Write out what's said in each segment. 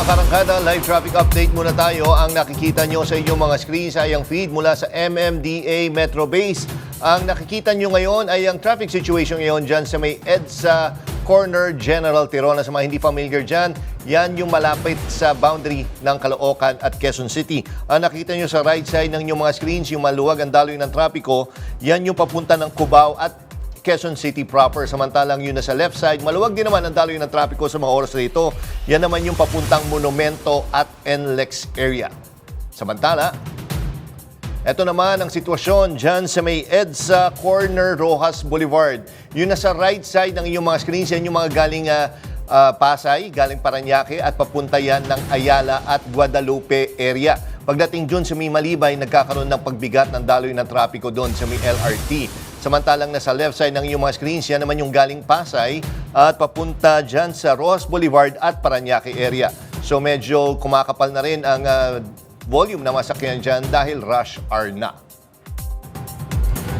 karangkada, live traffic update muna tayo. Ang nakikita nyo sa inyong mga screens ay ang feed mula sa MMDA Metro Base. Ang nakikita nyo ngayon ay ang traffic situation ngayon dyan sa may EDSA Corner General Tirona. Sa mga hindi familiar dyan, yan yung malapit sa boundary ng Caloocan at Quezon City. Ang nakikita nyo sa right side ng inyong mga screens, yung maluwag ang daloy ng trapiko, yan yung papunta ng Cubao at Quezon City proper. Samantalang yun na sa left side, maluwag din naman ang daloy ng trapiko sa mga oras na ito. Yan naman yung papuntang Monumento at NLEX area. Samantala, ito naman ang sitwasyon dyan sa may EDSA Corner Rojas Boulevard. Yun na sa right side ng iyong mga screens, yan yung mga galing Pasay, galing Parañaque at papunta yan ng Ayala at Guadalupe area. Pagdating dun sa may Malibay, nagkakaroon ng pagbigat ng daloy ng trapiko doon sa may LRT. Samantalang nasa left side ng iyong mga screens, yan naman yung galing Pasay at papunta dyan sa Rojas Boulevard at Parañaque area. So medyo kumakapal na rin ang volume na masakyan dyan dahil rush hour na.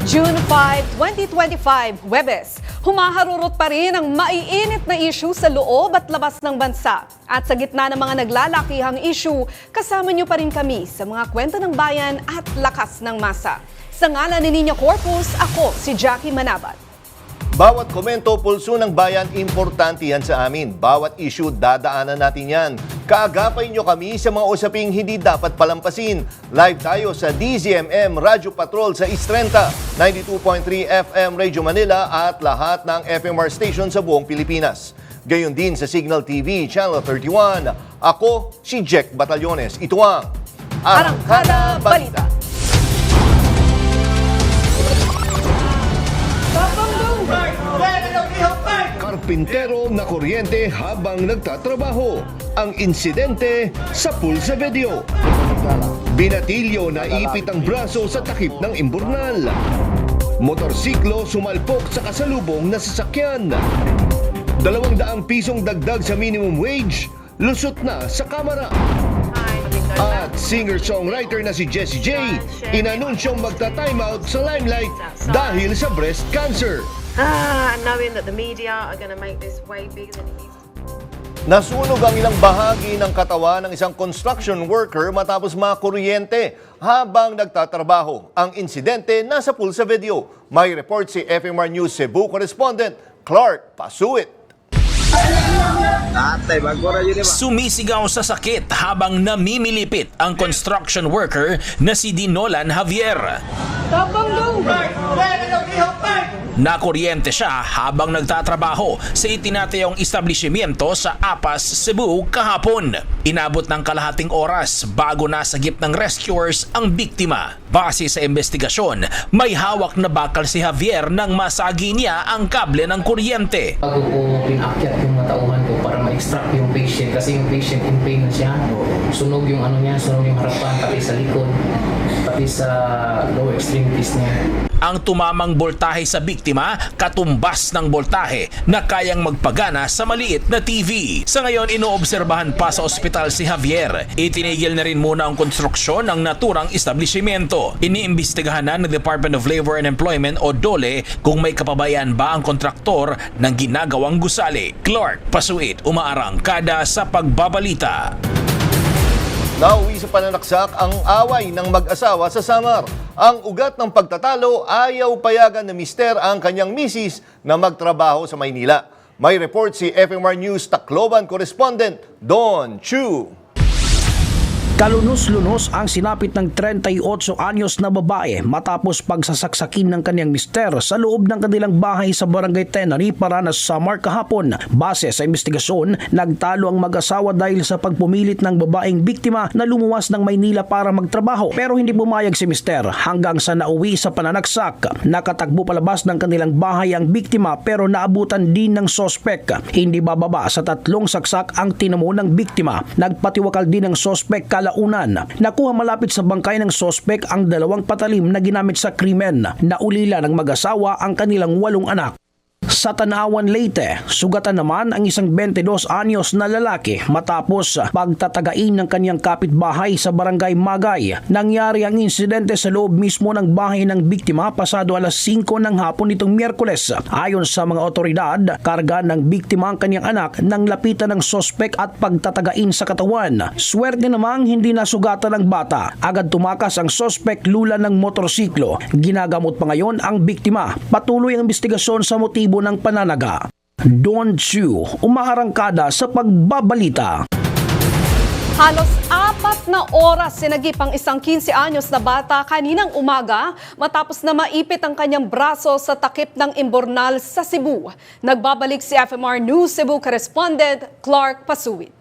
June 5, 2025, Huwebes. Humaharurot pa rin ang maiinit na issue sa loob at labas ng bansa. At sa gitna ng mga naglalakihang issue, kasama niyo pa rin kami sa mga kwento ng bayan at lakas ng masa. Sa ngalan ni Nina Corpus, ako si Jackie Manabat. Bawat komento, pulso ng bayan, importante yan sa amin. Bawat issue, dadaanan natin yan. Kaagapay nyo kami sa mga usaping hindi dapat palampasin. Live tayo sa DZMM Radio Patrol sa East 30, 92.3 FM Radio Manila at lahat ng FMR station sa buong Pilipinas. Gayon din sa Signal TV, Channel 31. Ako, si Jack Batallones. Ito ang Arangkada Balita. Karpintero na kuryente habang nagtatrabaho. Ang insidente sa pulsa video. Binatilyo na ipit ang braso sa takip ng imburnal. Motorsiklo sumalpok sa kasalubong na sasakyan. 200 pisong dagdag sa minimum wage, lusot na sa kamera. At singer-songwriter na si Jessie J, inanunsyong magta-time out sa limelight dahil sa breast cancer. Knowing that the media are going to make this way bigger than it used to. Nasunog ang ilang bahagi ng katawan ng isang construction worker matapos makuryente habang nagtatrabaho. Ang insidente nasa pulsa video. May report si FMR News Cebu correspondent Clark Pasuit. Sumisigaw sa sakit habang namimilipit ang construction worker na si Dinolan Javier. Nakuryente siya habang nagtatrabaho sa itinatayong establishmento sa Apas, Cebu kahapon. Inabot ng kalahating oras bago nasagip ng rescuers ang biktima. Base sa investigasyon, may hawak na bakal si Javier nang masagi niya ang kable ng kuryente. Bago ko pinakyat yung matauhan ko para ma-extract yung patient kasi yung patient in pain na siya. Sunog yung sunog yung harapan, pati sa likod, pati sa lower extremities niya. Ang tumamang boltahe sa biktima, katumbas ng boltahe na kayang magpagana sa maliit na TV. Sa ngayon, inoobserbahan pa sa ospital si Javier. Itinigil na rin muna ang konstruksyon ng naturang establishmento. Iniimbestigahan na ng Department of Labor and Employment o DOLE kung may kapabayan ba ang kontraktor ng ginagawang gusali. Clark Pasuit, umaarangkada sa pagbabalita. Nauwi sa pananaksak ang away ng mag-asawa sa Samar. Ang ugat ng pagtatalo, ayaw payagan na mister ang kanyang misis na magtrabaho sa Maynila. May report si FMR News Tacloban correspondent Don Chu. Kalunos-lunos ang sinapit ng 38 anyos na babae matapos pagsasaksakin ng kanyang mister sa loob ng kanilang bahay sa Barangay Tenari, Paranas, Samar kahapon. Base sa investigasyon, nagtalo ang mag-asawa dahil sa pagpumilit ng babaeng biktima na lumuwas ng Maynila para magtrabaho. Pero hindi pumayag si mister hanggang sa nauwi sa pananaksak. Nakatakbo palabas ng kanilang bahay ang biktima pero naabutan din ng sospek. Hindi bababa sa 3 saksak ang tinamo ng biktima. Nagpatiwakal din ng sospek kalaunan. Nakuha malapit sa bangkay ng sospek ang 2 patalim na ginamit sa krimen. Naulila ng mag-asawa ang kanilang 8 anak. Sa Tanawan, Leyte, sugatan naman ang isang 22 anyos na lalaki matapos pagtatagain ng kanyang kapitbahay sa barangay Magay. Nangyari ang insidente sa loob mismo ng bahay ng biktima pasado alas 5 ng hapon nitong Miyerkules. Ayon sa mga otoridad, karga ng biktima ang kanyang anak nang lapitan ng sospek at pagtatagain sa katawan. Swerte namang hindi nasugatan ng bata. Agad tumakas ang sospek lula ng motorsiklo. Ginagamot pa ngayon ang biktima. Patuloy ang investigasyon sa motibo ng pananaga. Don Chu, umaarangkada sa pagbabalita. Halos 4 na oras sinagip ang isang 15 anyos na bata kaninang umaga matapos na maipit ang kanyang braso sa takip ng imbornal sa Cebu. Nagbabalik si FMR News Cebu correspondent Clark Pasuit.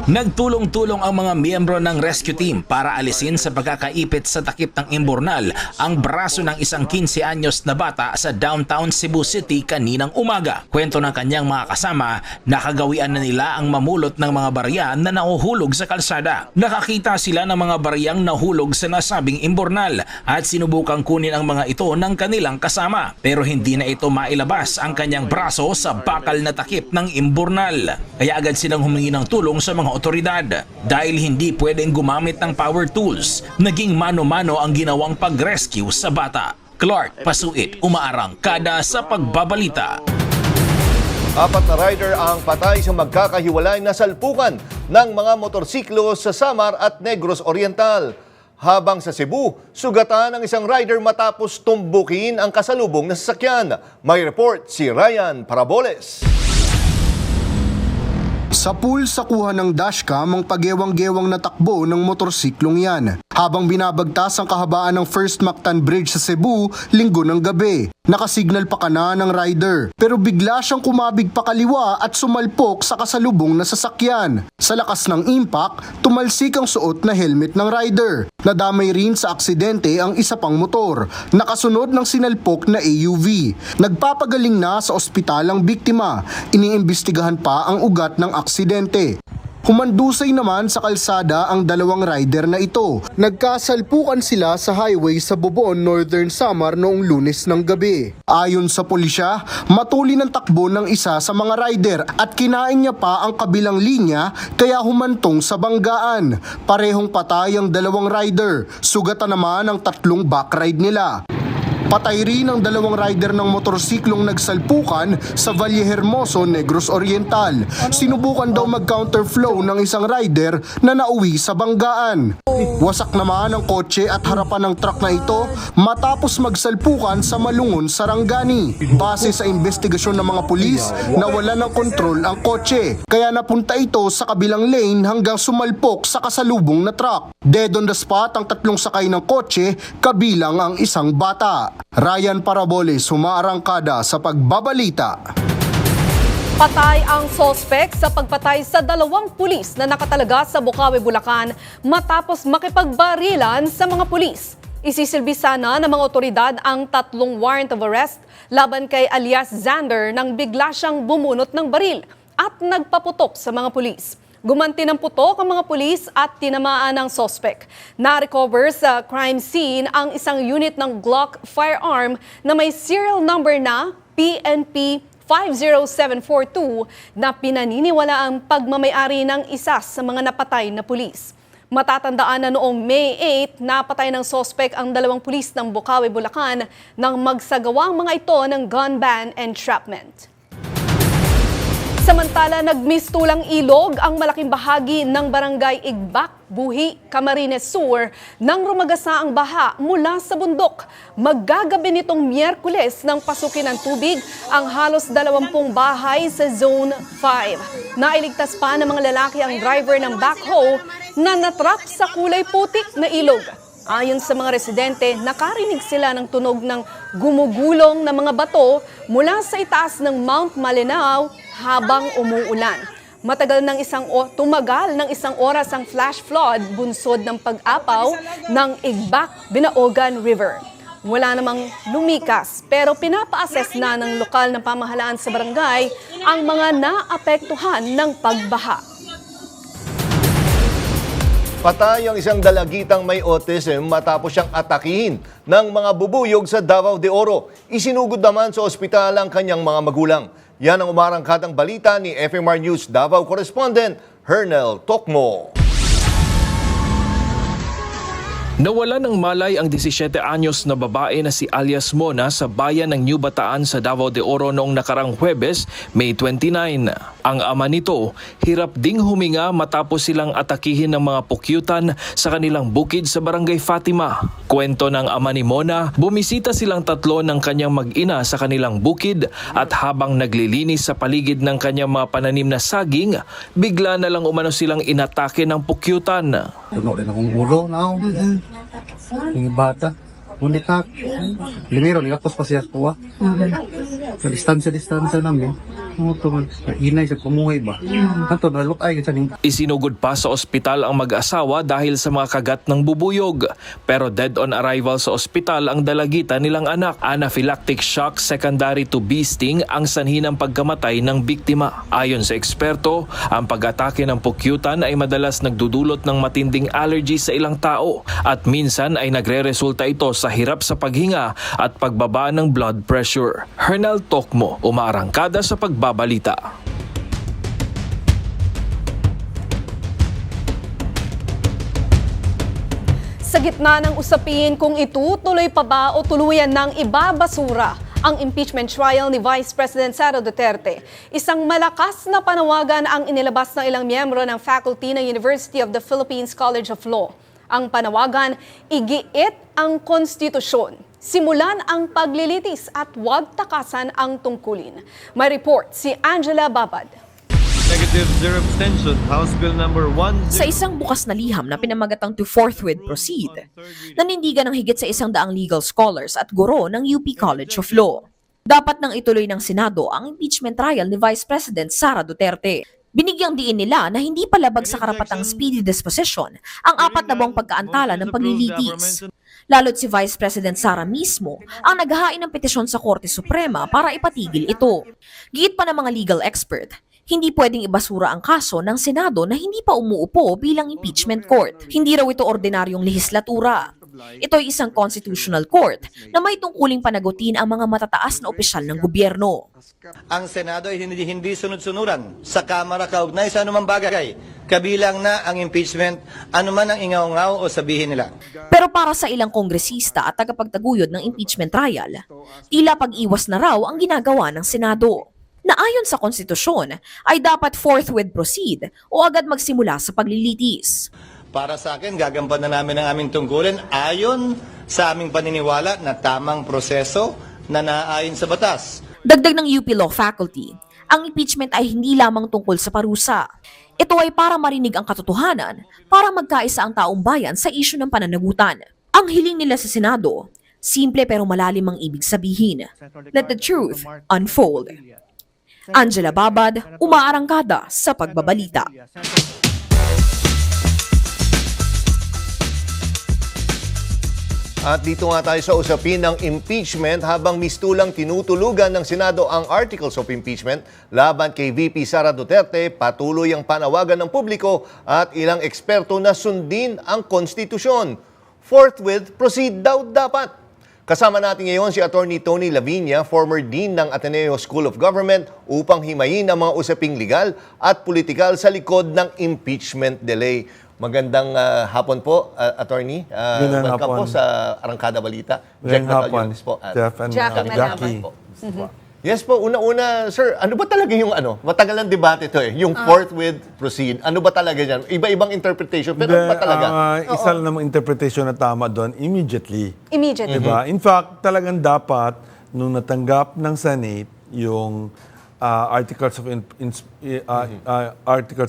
Nagtulong-tulong ang mga miyembro ng rescue team para alisin sa pagkakaipit sa takip ng imbornal ang braso ng isang 15 anyos na bata sa downtown Cebu City kaninang umaga. Kwento ng kanyang mga kasama, nakagawian na nila ang mamulot ng mga barya na nahuhulog sa kalsada. Nakakita sila ng mga baryang nahulog sa nasabing imbornal at sinubukang kunin ang mga ito ng kanilang kasama. Pero hindi na ito mailabas ang kanyang braso sa bakal na takip ng imbornal. Kaya agad silang humingi ng tulong sa mga otoridad. Dahil hindi pwedeng gumamit ng power tools, naging mano-mano ang ginawang pag-rescue sa bata. Clark Pasuit, umaarangkada sa pagbabalita. 4 na rider ang patay sa magkakahiwalay na salpukan ng mga motorsiklo sa Samar at Negros Oriental. Habang sa Cebu, sugatan ang isang rider matapos tumbukin ang kasalubong na sasakyan. May report si Ryan Paraboles. Sa pool sa kuha ng dashcam ang pagewang-gewang na takbo ng motorsiklong yan habang binabagtas ang kahabaan ng First Mactan Bridge sa Cebu linggo ng gabi. Nakasignal pa kana ng rider pero bigla siyang kumabig pa kaliwa at sumalpok sa kasalubong na sasakyan. Sa lakas ng impact, tumalsik ang suot na helmet ng rider. Nadamay rin sa aksidente ang isa pang motor, nakasunod ng sinalpok na AUV. Nagpapagaling na sa ospital ang biktima, iniimbestigahan pa ang ugat ng aksidente. Humandusay naman sa kalsada ang dalawang rider na ito. Nagkasalpukan sila sa highway sa Bobon, Northern Samar noong Lunes ng gabi. Ayon sa pulisya, matuli ng takbo ng isa sa mga rider at kinain niya pa ang kabilang linya kaya humantong sa banggaan. Parehong patay ang dalawang rider. Sugatan naman ang 3 backride nila. Patay rin ang 2 rider ng motorsiklong nagsalpukan sa Valle Hermoso, Negros Oriental. Sinubukan daw mag-counterflow ng isang rider na nauwi sa banggaan. Wasak naman ang kotse at harapan ng truck na ito matapos magsalpukan sa Malungon, Sarangani. Base sa investigasyon ng mga pulis, nawala ng kontrol ang kotse. Kaya napunta ito sa kabilang lane hanggang sumalpok sa kasalubong na truck. Dead on the spot ang 3 sakay ng kotse, kabilang ang isang bata. Ryan Paraboles, humaarangkada sa pagbabalita. Patay ang sospek sa pagpatay sa 2 pulis na nakatalaga sa Bukawi, Bulacan matapos makipagbarilan sa mga pulis. Isisilbi sana ng mga otoridad ang 3 warrant of arrest laban kay alias Xander nang bigla siyang bumunot ng baril at nagpaputok sa mga pulis. Gumanti ng putok ang mga pulis at tinamaan ng sospek. Na-recover sa crime scene ang isang unit ng Glock firearm na may serial number na PNP 50742 na pinaniniwala ang pagmamayari ng isa sa mga napatay na pulis. Matatandaan na noong May 8, napatay ng sospek ang 2 pulis ng Bukawi, Bulacan nang magsagawa ang mga ito ng gun ban entrapment. Samantala, nagmistulang ilog ang malaking bahagi ng barangay Igbak, Buhi, Camarines Sur nang rumagasa ang baha mula sa bundok. Maggagabi nitong Miyerkules nang pasukin ng tubig ang halos 20 bahay sa Zone 5. Nailigtas pa ng mga lalaki ang driver ng backhoe na natrap sa kulay putik na ilog. Ayon sa mga residente, nakarinig sila ng tunog ng gumugulong na mga bato mula sa itaas ng Mount Malinao habang umuulan. Tumagal ng 1 oras ang flash flood bunsod ng pag-apaw ng Igbak, Binaogan River. Wala namang lumikas pero pinapa-assess na ng lokal na pamahalaan sa barangay ang mga naapektuhan ng pagbaha. Patay ang isang dalagitang may autism matapos siyang atakihin ng mga bubuyog sa Davao de Oro. Isinugod naman sa ospital ang kanyang mga magulang. Yan ang umarangkadang balita ni FMR News Davao correspondent Hernel Tokmo. Nawala ng malay ang 17 anyos na babae na si alias Mona sa bayan ng New Bataan sa Davao de Oro noong nakarang Huwebes, May 29. Ang ama nito, hirap ding huminga matapos silang atakihin ng mga pukyutan sa kanilang bukid sa Barangay Fatima. Kwento ng ama ni Mona, bumisita silang tatlo ng kanyang mag-ina sa kanilang bukid at habang naglilinis sa paligid ng kanyang mga pananim na saging, bigla na lang umano silang inatake ng pukyutan. Tunog din akong ulo na ako. Yung bata. Ngunit na, limiro, nilakos pa siya kuha. Sa distansya namin. Ano ito man, inay sa pumuhay ba? Ito, nalukay ka sa Isinugod pa sa ospital ang mag-asawa dahil sa mga kagat ng bubuyog. Pero dead on arrival sa ospital ang dalagita nilang anak. Anaphylactic shock secondary to bee sting ang sanhi ng pagkamatay ng biktima. Ayon sa eksperto, ang pag-atake ng pukyutan ay madalas nagdudulot ng matinding allergy sa ilang tao at minsan ay nagre-resulta ito sa hirap sa paghinga at pagbaba ng blood pressure. Hernel Tokmo, umaarangkada sa pagbabalita. Sa gitna ng usapin kung itutuloy pa ba o tuluyan ng ibabasura ang impeachment trial ni Vice President Sara Duterte, isang malakas na panawagan ang inilabas ng ilang miyembro ng faculty ng University of the Philippines College of Law. Ang panawagan, igiit ang konstitusyon, simulan ang paglilitis at huwag takasan ang tungkulin. May report si Angela Babad. Negative 0 abstention. House Bill number 1. Sa isang bukas na liham na pinamagatang to forthwith proceed, nanindigan ng higit sa 100 legal scholars at guro ng UP College of Law. Dapat nang ituloy ng Senado ang impeachment trial ni Vice President Sara Duterte. Binigyang diin nila na hindi palabag sa karapatang speedy disposition ang 4 na buwang pagkaantala ng paglilitis. Lalo't si Vice President Sara mismo ang naghahain ng petisyon sa Korte Suprema para ipatigil ito. Giit pa ng mga legal expert, hindi pwedeng ibasura ang kaso ng Senado na hindi pa umuupo bilang impeachment court. Hindi raw ito ordinaryong lehislatura. Ito ay isang constitutional court na may tungkuling panagutin ang mga matataas na opisyal ng gobyerno. Ang Senado ay hindi sunod-sunuran sa Kamara kaugnay sa anumang bagay, kabilang na ang impeachment, anuman ang ingaw-ngaw o sabihin nila. Pero para sa ilang kongresista at tagapagtaguyod ng impeachment trial, tila pag-iwas na raw ang ginagawa ng Senado, na ayon sa konstitusyon ay dapat forthwith proceed o agad magsimula sa paglilitis. Para sa akin, gagampanan namin ang aming tungkulin ayon sa aming paniniwala na tamang proseso na naayon sa batas. Dagdag ng UP Law faculty, ang impeachment ay hindi lamang tungkol sa parusa. Ito ay para marinig ang katotohanan, para magkaisa ang taong bayan sa isyu ng pananagutan. Ang hiling nila sa Senado, simple pero malalim ang ibig sabihin. Let the truth unfold. Angela Babad, umaarangkada sa pagbabalita. At dito nga tayo sa usapin ng impeachment habang mistulang tinutulugan ng Senado ang Articles of Impeachment laban kay VP Sara Duterte, patuloy ang panawagan ng publiko at ilang eksperto na sundin ang konstitusyon. Forthwith, proceed daw dapat. Kasama natin ngayon si Attorney Tony Lavinia, former Dean ng Ateneo School of Government, upang himayin ang mga usaping legal at politikal sa likod ng impeachment delay. Magandang hapon po, Attorney. Welcome po sa Arangkada Balita. Magandang hapon, Jeff and Jackie. Yes po, una-una, sir, ano ba talaga yung matagal ng debate ito eh, yung forthwith proceed. Ano ba talaga yan? Iba-ibang interpretation, pero ano ba talaga? Isa lang namang interpretation na tama doon, immediately. Immediately. Diba? In fact, talagang dapat, nung natanggap ng Senate, yung Articles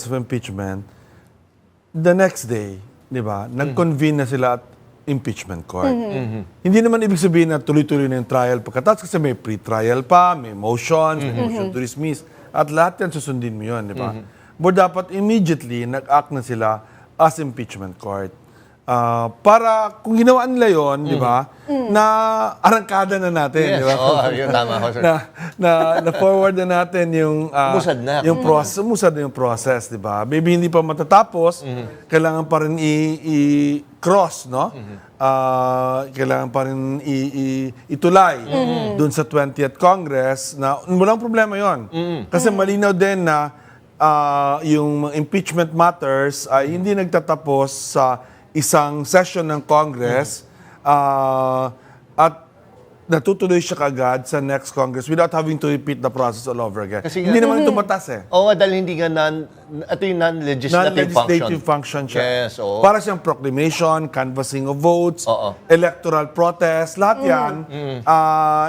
of Impeachment, the next day, di ba, nag-convene na sila at impeachment court. Hindi naman ibig sabihin na tuloy-tuloy na yung trial pagkatapos kasi may pre-trial pa, may motions, may motion to dismiss, at lahat yan susundin mo yun, di ba? But dapat immediately nag-act na sila as impeachment court. Para kung ginawa nila yon, di ba, na arangkada na natin, di ba? Yun tama ko, sir. na forward na natin yung Umusad na. yung process, umusad na yung process, di ba? Maybe hindi pa matatapos, kailangan pa rin i-cross, no? Kailangan pa rin itulay doon sa 20th Congress na walang problema yon. Kasi malinaw din na yung impeachment matters ay hindi nagtatapos sa isang session ng Congress at natutuloy siya kagad sa next Congress without having to repeat the process all over again. Kasi hindi naman ito batas eh. Oo, dahil hindi nga ito yung non-legislative function siya. Yes, oo. Para siyang proclamation, canvassing of votes, electoral protest, lahat yan,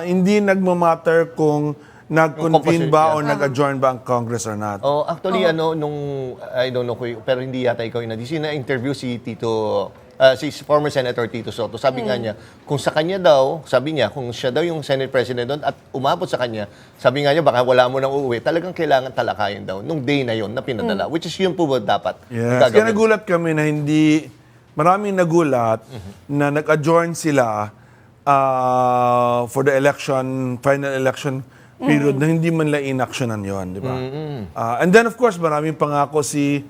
hindi nagmamatter kung nag-convene ba o nag-adjourn ba ang Congress or not. Oh, actually, I don't know, pero hindi yata ikaw yung na-interview si si former Senator Tito Soto. Sabi nga niya, kung sa kanya daw, sabi niya, kung siya daw yung Senate President doon at umabot sa kanya, sabi nga niya, baka wala mo nang uuwi, talagang kailangan talakayin daw nung day na yon na pinadala. Which is yun po ba dapat Yes. Kaya nagulat kami na hindi, maraming nagulat na nag-adjourn sila for the election, final election period na hindi man lang inaksyonan yon, di ba? And then of course, maraming pangako si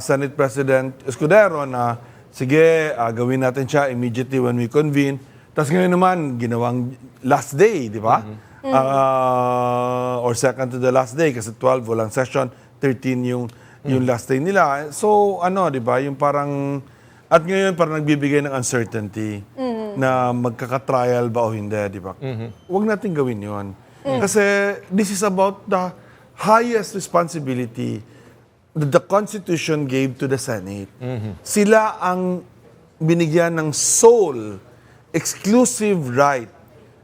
Senate President Escudero na sige, gawin natin siya immediately when we convene. Tapos ngayon naman, ginawang last day, di ba? Or second to the last day kasi 12 walang session, 13 yung last day nila. So di ba, yung parang at ngayon parang nagbibigay ng uncertainty na magkaka-trial ba o hindi, di ba? Huwag natin gawin yon. Kasi this is about the highest responsibility that the Constitution gave to the Senate. Sila ang binigyan ng sole, exclusive right,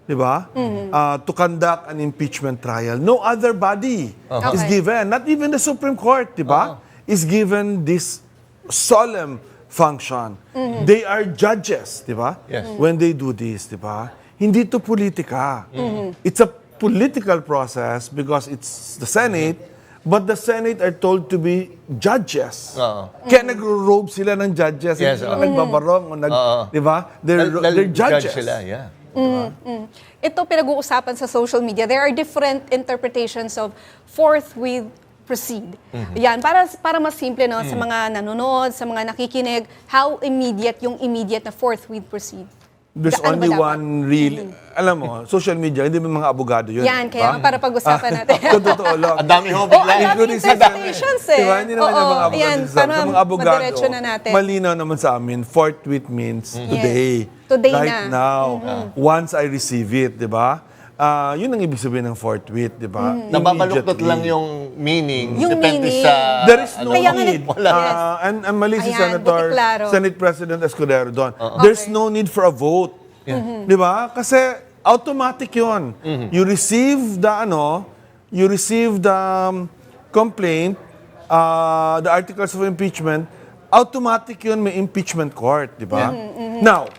di ba? To conduct an impeachment trial. No other body is given, not even the Supreme Court, di ba? Is given this solemn function. They are judges, di ba? Yes. When they do this, di ba? Hindi to politika. It's a political process because it's the Senate, but the Senate are told to be judges. Kaya nagro-robe sila ng judges. Yes, Hindi sila nagbabarong. Di ba? They're judges. Judge sila, yeah. Ito pinag-uusapan sa social media. There are different interpretations of forthwith proceed. Yan, para mas simple no, sa mga nanonood, sa mga nakikinig, how immediate yung immediate na forthwith proceed. There's Ano ba only dapat? one real, alam mo, social media, hindi mo mga abogado yun. Yan, kaya para pag-usapan natin. Totoo lang. Ang dami ho Oh, bigla. ang daming interpretations eh. Diba? Hindi naman yung mga abogado. Yan, Sa para mga abogado, madiretso na natin. malinaw naman sa amin, forthwith means today. Today right na. now. Once I receive it, di ba? Yun ang ibig sabihin ng forthwith, di ba? Nababaluktot lang yung meaning. Yung Depende meaning. sa... There is no Kaya nga need. Wala. And mali si Ayan, Senator, buti klaro. Senate President Escudero doon. There's no need for a vote. Di ba? Kasi automatic yun. You receive the complaint, the articles of impeachment, automatic yun, may impeachment court, di ba? Now,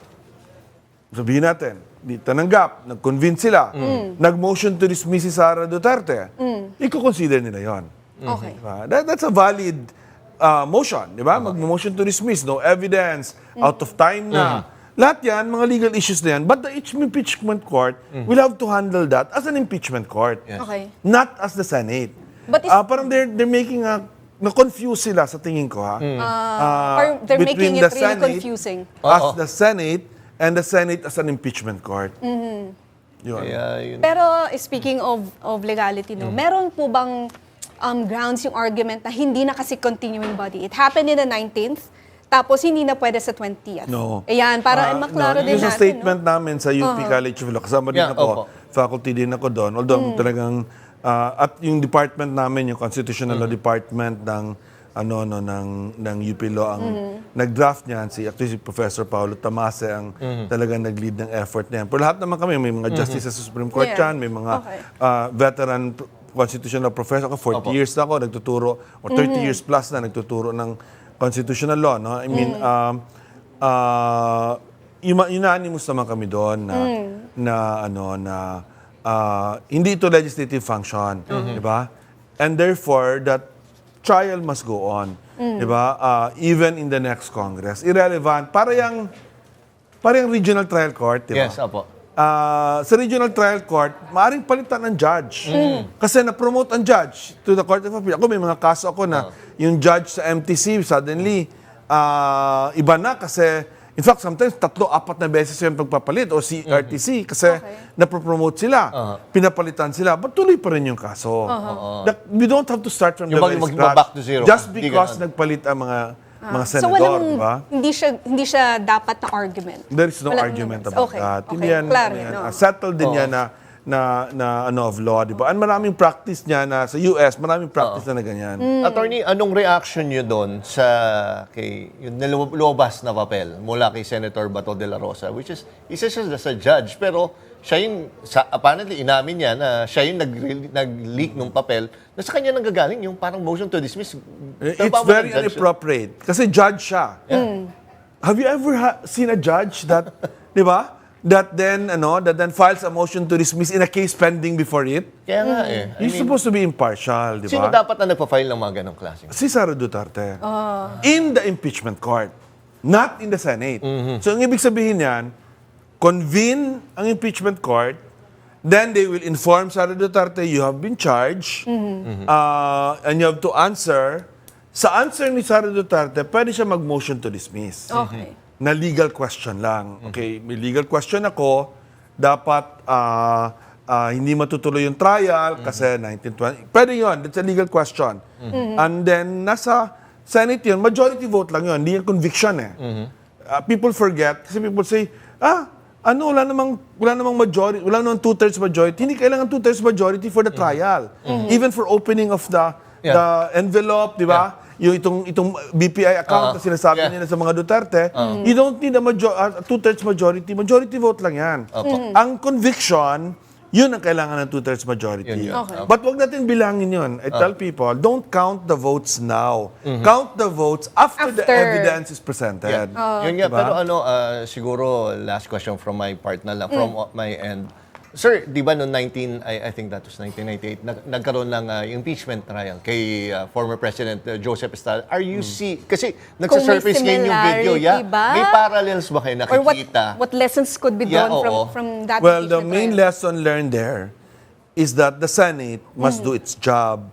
sabihin natin, di tananggap, nag-convince sila, nag-motion to dismiss si Sara Duterte, i-consider nila yon. Okay. Diba? That's a valid motion, di ba? Mag-motion to dismiss, no evidence, out of time na. Lahat yan, mga legal issues na yan. But the impeachment court will have to handle that as an impeachment court. Okay. Not as the Senate. But Parang they're making na-confuse sila sa tingin ko, ha? Or they're between making it the really Senate confusing. as the Senate and the Senate as an impeachment court. Yun. Kaya yun. Pero speaking of legality, no, meron po bang grounds yung argument na hindi na kasi continuing body? It happened in the 19th, tapos hindi na pwede sa 20th. No. Ayan, para maklaro din Yung sa natin. statement namin sa UP College of Law, kasama din Yeah, ako, opo. faculty din ako doon. Although talagang, at yung department namin, yung Constitutional Law Department ng UP Law, ang nag-draft niyan, actually si Professor Paulo Tamase ang talagang nag-lead ng effort niyan. Pero lahat naman kami, may mga justices sa Supreme Court Yeah. yan, may mga Okay. veteran constitutional professor. Ako, 40 years na ako nagtuturo, or 30 years plus na nagtuturo ng constitutional law, no? I mean, unanimous naman kami doon na hindi ito legislative function, di ba? And therefore, that trial must go on. di ba? Even in the next Congress. Irrelevant. Para yung regional trial court, di ba? Yes, apo. Sa regional trial court, maaaring palitan ng judge. Kasi na-promote ang judge to the Court of Appeal. Ako, may mga kaso ako na yung judge sa MTC, suddenly, iba na kasi, in fact, sometimes 3-4 na beses yung pagpapalit o CRTC kasi napropromote sila, pinapalitan sila, but tuloy pa rin yung kaso. We don't have to start from the very scratch. Back to zero. Just because nagpalit ang mga So senador, walang, di ba? hindi siya dapat na argument. There is no Walang- argument about that. Okay. Hindi yan, Klaro ano yan, yan, no? settled din yan na of law, di ba? And maraming practice niya na sa US, maraming practice na ganyan. Attorney, anong reaction niyo doon sa yung nilabas na papel mula kay Senator Bato de la Rosa, which is isa siya sa judge, pero siya yung, apparently inamin niya na siya yung nag-leak ng papel na sa kanya nanggagaling yung parang motion to dismiss. It's very inappropriate. Kasi judge siya. Have you ever seen a judge that, di ba? That then files a motion to dismiss in a case pending before it? Kaya nga eh. You're supposed to be impartial, di ba? Sino dapat na nagpa-file ng mga ganong klase? Si Sara Duterte. In the impeachment court. Not in the Senate. So, ang ibig sabihin yan, convene ang impeachment court, then they will inform Sara Duterte, you have been charged, and you have to answer. Sa answer ni Sara Duterte, pwede siya mag-motion to dismiss. Okay. Na legal question lang. Okay, may legal question ako, dapat hindi matutuloy yung trial kasi 1920. Pwede yun, that's a legal question. And then, nasa Senate yun, majority vote lang yun, hindi yung conviction eh. People forget, kasi people say, wala namang majority, wala namang 2/3 majority. Hindi kailangan 2/3 majority for the trial. Even for opening of the envelope, di ba? Yung itong BPI account na sinasabi nila sa mga Duterte, you don't need a 2/3 majority. Majority vote lang yan. Ang conviction, yun ang kailangan ng 2/3 majority. Okay. But wag natin bilangin yun. I tell people, don't count the votes now. Count the votes after the evidence is presented. Yun nga, Diba? pero siguro last question from my part na lang, from my end. Sir, di ba noong I think that was 1998, nagkaroon ng impeachment trial kay former President Joseph Estrada. Are you kasi nagsasurface ngayon yung video. similarity ba? May parallels ba kayo Or nakikita? what lessons could be done from that Well, the impeachment main trial? lesson learned there is that the Senate must do its job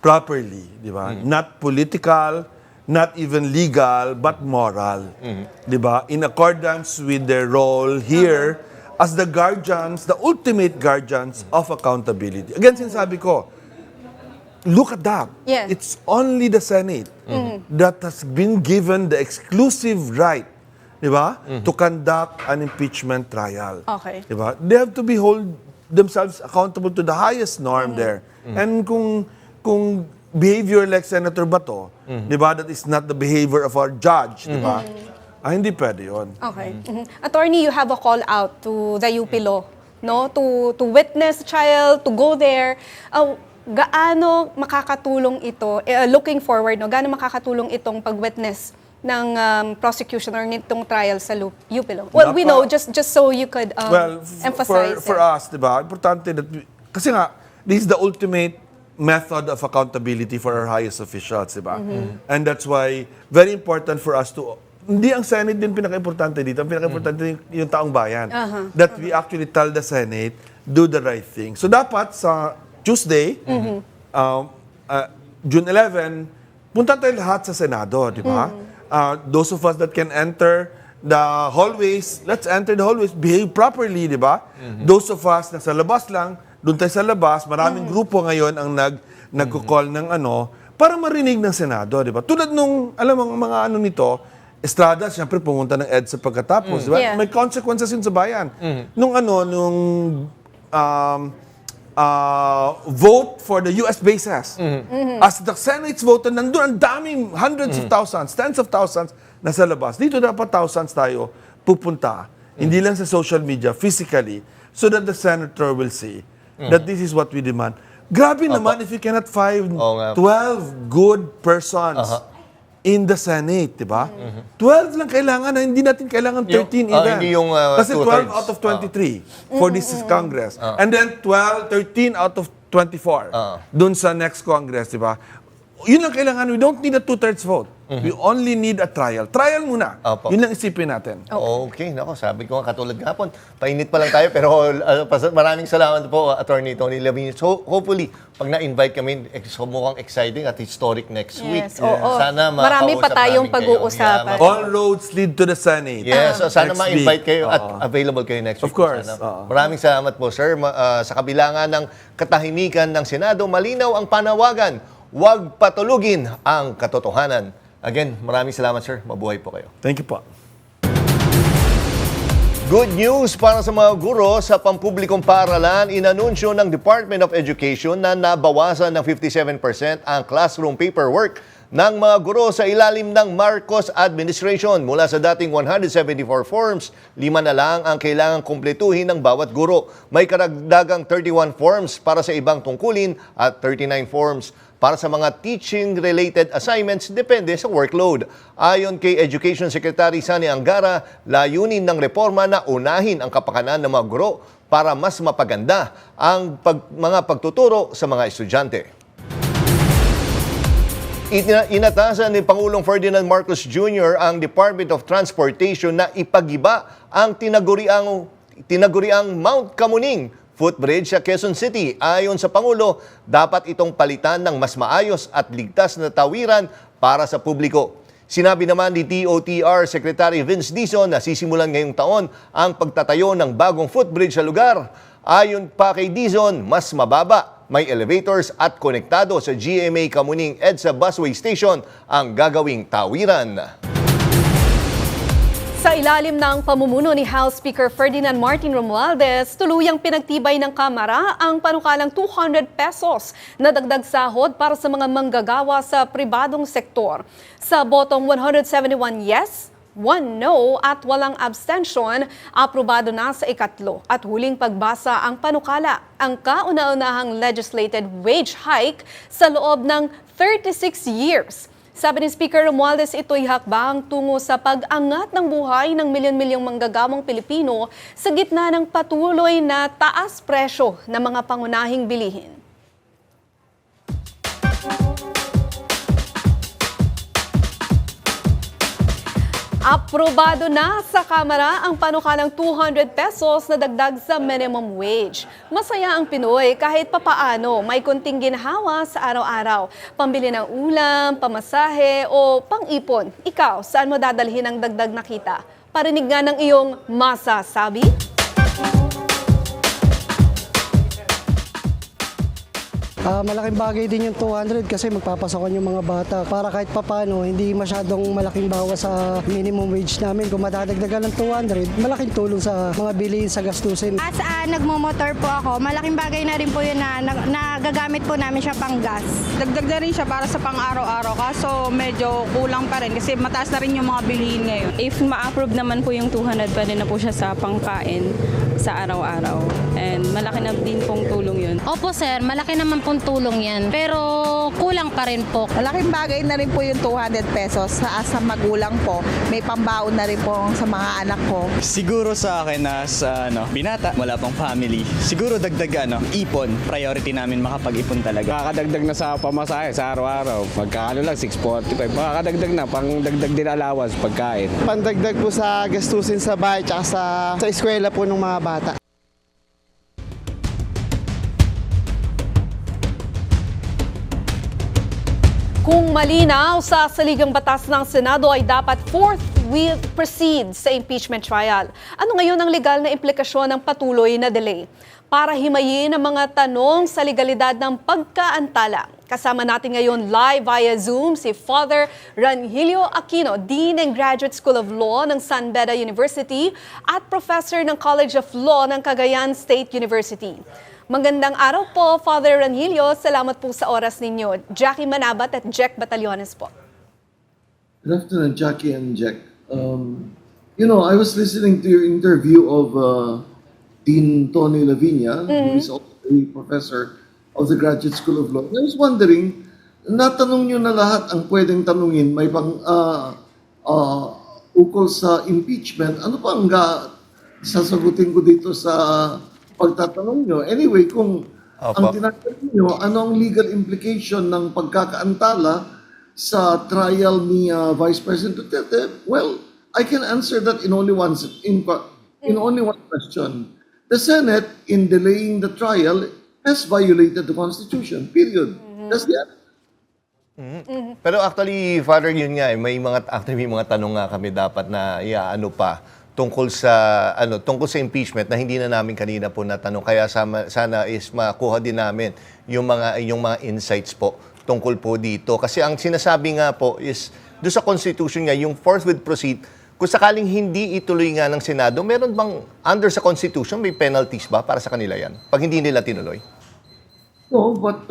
properly, di ba? Not political, not even legal, but moral. Di ba? In accordance with their role here as the guardians, the ultimate guardians of accountability. Again, sinasabi ko, look at that. Yeah. It's only the Senate that has been given the exclusive right, di ba, to conduct an impeachment trial. Okay. Di ba? They have to be hold themselves accountable to the highest norm there. And kung behavior like Senator Bato, di ba, that is not the behavior of our judge, di ba? Hindi pwede yun. Okay. Attorney, you have a call out to the UP Law, no? To witness the trial, to go there. Gaano makakatulong ito, looking forward, no? Gaano makakatulong itong pag-witness ng prosecution or nitong trial sa UP Law? Well, we know, just so you could emphasize for us, di ba, importante that, kasi nga, this is the ultimate method of accountability for our highest officials, di ba? And that's why, very important for us to, hindi ang Senate din pinaka-importante dito. Ang pinaka-importante yung taong bayan. That we actually tell the Senate, do the right thing. So dapat sa Tuesday, June 11, punta tayo lahat sa Senado, di ba? Those of us that can enter the hallways, let's enter the hallways, behave properly, di ba? Those of us na sa labas lang, doon tayo sa labas, maraming grupo ngayon ang nagko-call ng para marinig ng Senado, di ba? Tulad nung, alam mo, mga nito, Estrada, siyempre pumunta ng EDSA pagkatapos, di ba? Yeah. May consequences yun sa bayan. Nung vote for the US bases. As the Senate's voted, nandun ang daming hundreds of thousands, tens of thousands nasa labas. Dito dapat thousands tayo pupunta. Hindi lang sa social media, physically, so that the senator will see that this is what we demand. Grabe naman if you cannot find 12 good persons in the Senate, di ba? 12 lang kailangan, hindi natin kailangan 13 even. Hindi yung kasi 12 out of 23 for this Congress. And then 13 out of 24 dun sa next Congress, di ba? Yun lang kailangan. We don't need a two-thirds vote. We only need a trial. Trial muna. Opo. Yun lang isipin natin. Okay, nako, sabi ko nga katulad kahapon, painit pa lang tayo pero maraming salamat po Attorney Tony Lavin. So hopefully, pag na-invite kami, mukhang exciting at historic next week. Yes, oo. Sana Marami pa makausap tayong namin kayo. pag-uusapan. All roads lead to the Senate. Yes, so sana Next ma-invite week. kayo at Oo. available kayo next week. Of course. Sana. Oo. Maraming salamat po, sir. Sa kabila nga ng katahimikan ng Senado, malinaw ang panawagan, huwag patulugin ang katotohanan. Again, maraming salamat, sir. Mabuhay po kayo. Thank you po. Good news para sa mga guro sa pampublikong paaralan. Inanunsyo ng Department of Education na nabawasan ng 57% ang classroom paperwork ng mga guro sa ilalim ng Marcos administration. Mula sa dating 174 forms, 5 na lang ang kailangang kumpletuhin ng bawat guro. May karagdagang 31 forms para sa ibang tungkulin at 39 forms para sa mga teaching-related assignments depende sa workload. Ayon kay Education Secretary Sani Angara, layunin ng reforma na unahin ang kapakanan ng mga guro para mas mapaganda ang mga pagtuturo sa mga estudyante. Inatasan ni Pangulong Ferdinand Marcos Jr. ang Department of Transportation na ipagiba ang tinaguriang Mount Kamuning footbridge sa Quezon City. Ayon sa Pangulo, dapat itong palitan ng mas maayos at ligtas na tawiran para sa publiko. Sinabi naman ni DOTR Secretary Vince Dizon na sisimulan ngayong taon ang pagtatayo ng bagong footbridge sa lugar. Ayon pa kay Dizon, mas mababa, may elevators at konektado sa GMA Kamuning EDSA Busway Station ang gagawing tawiran. Sa ilalim ng pamumuno ni House Speaker Ferdinand Martin Romualdez, tuluyang pinagtibay ng Kamara ang panukalang 200 pesos na dagdag sahod para sa mga manggagawa sa pribadong sektor. Sa botong 171 yes, 1 no at walang abstention, aprobado na sa ikatlo at huling pagbasa ang panukala, ang kauna-unahang legislated wage hike sa loob ng 36 years. Sabi ni Speaker Romualdez, ito'y hakbang tungo sa pag-angat ng buhay ng milyon-milyong manggagawang Pilipino sa gitna ng patuloy na taas presyo ng mga pangunahing bilihin. Aprobado na sa Kamara ang panukalang 200 pesos na dagdag sa minimum wage. Masaya ang Pinoy kahit papaano may konting ginhawa sa araw-araw. Pambili ng ulam, pamasahe o pang-ipon. Ikaw, saan mo dadalhin ang dagdag na kita? Parinig nga ng iyong masasabi? Malaking bagay din yung 200 kasi magpapasokan yung mga bata para kahit papano hindi masyadong malaking bawas sa minimum wage namin. Kung madadagdagan ng 200, malaking tulong sa mga bilihin sa gastusin. As nagmumotor po ako, malaking bagay na rin po yun na nagagamit po namin siya pang gas. Dagdag na rin siya para sa pang-araw-araw kaso medyo kulang pa rin kasi mataas na rin yung mga bilihin ngayon. If ma-approve naman po yung 200, pwede na po siya sa pangkain sa araw-araw. And malaki na din pong tulong yun. Opo sir, malaki naman pong tulong yan. Pero kulang pa rin po. Malaking bagay na rin po yung 200 pesos sa magulang po. May pambaon na rin po sa mga anak ko. Siguro sa akin na sa binata, wala pang family. Siguro dagdag ipon. Priority namin makapag-ipon talaga. Makakadagdag na sa pamasahe sa araw-araw. Pagka lang 645. Makakadagdag na pang dagdag din allowance pagkain. Pandagdag po sa gastusin sa bahay at sa eskwela po ng mga bata. Kung malinaw sa saligang batas ng Senado ay dapat forthwith proceed sa impeachment trial. Ano ngayon ang legal na implikasyon ng patuloy na delay? Para himayin ang mga tanong sa legalidad ng pagkaantala. Kasama natin ngayon live via Zoom si Father Ranhilio Aquino, Dean ng Graduate School of Law ng San Beda University at Professor ng College of Law ng Cagayan State University. Magandang araw po, Father Ranhilio. Salamat po sa oras ninyo. Jackie Manabat at Jack Batallones po. Good afternoon, Jackie and Jack. I was listening to your interview of Dean Tony Lavinia, who is also a professor of the Graduate School of Law. I was wondering, natanong nyo na lahat ang pwedeng tanungin, may pang ukol sa impeachment. Ano pa ang sasagutin ko dito sa pagtatanong nyo? Anyway, kung Ang tinatanong niyo, ano ang legal implication ng pagkakaantala sa trial ni Vice President Duterte? Well, I can answer that in only one question. The Senate, in delaying the trial, has violated the Constitution. Period. That's the answer. Pero actually, Father, yun nga, may mga tanong nga kami dapat na tungkol sa impeachment na hindi na namin kanina po natanong. Kaya sana is makuha din namin yung mga insights po tungkol po dito. Kasi ang sinasabi nga po is, doon sa Constitution nga, yung forthwith proceed, kung sakaling hindi ituloy nga ng Senado, meron bang, under sa Constitution, may penalties ba para sa kanila yan? Pag hindi nila tinuloy? No, but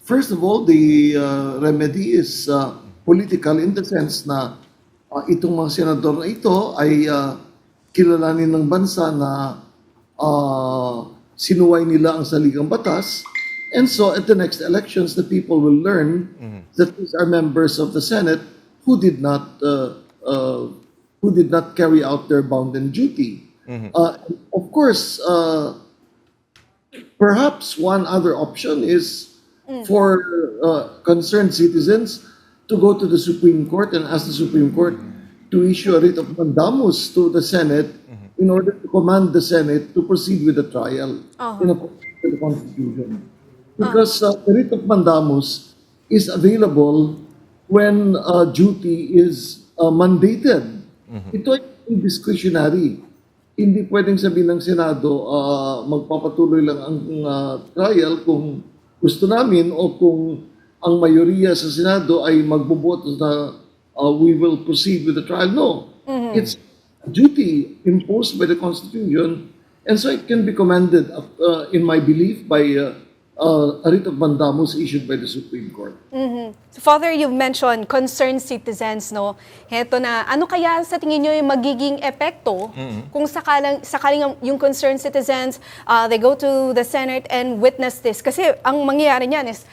first of all, the remedy is political in the sense na itong mga senador na ito ay kilalanin ng bansa na sinuway nila ang saligang batas. And so at the next elections, the people will learn that these are members of the Senate who did not carry out their bounden duty. Of course, perhaps one other option is for concerned citizens to go to the Supreme Court and ask the Supreme Court to issue a writ of mandamus to the Senate in order to command the Senate to proceed with the trial in accordance with the Constitution. Because the writ of mandamus is available when duty is mandated. Ito ay discretionary. Hindi pwedeng sabihin ng Senado, magpapatuloy lang ang trial kung gusto namin o kung ang mayoriya sa Senado ay magboboto na we will proceed with the trial. No. It's a duty imposed by the Constitution, and so it can be commanded, in my belief, by a writ of mandamus issued by the Supreme Court. So, Father, you've mentioned concerned citizens, no? Heto na, ano kaya sa tingin nyo yung magiging epekto kung sakaling yung concerned citizens, they go to the Senate and witness this? Kasi ang mangyayari niyan is,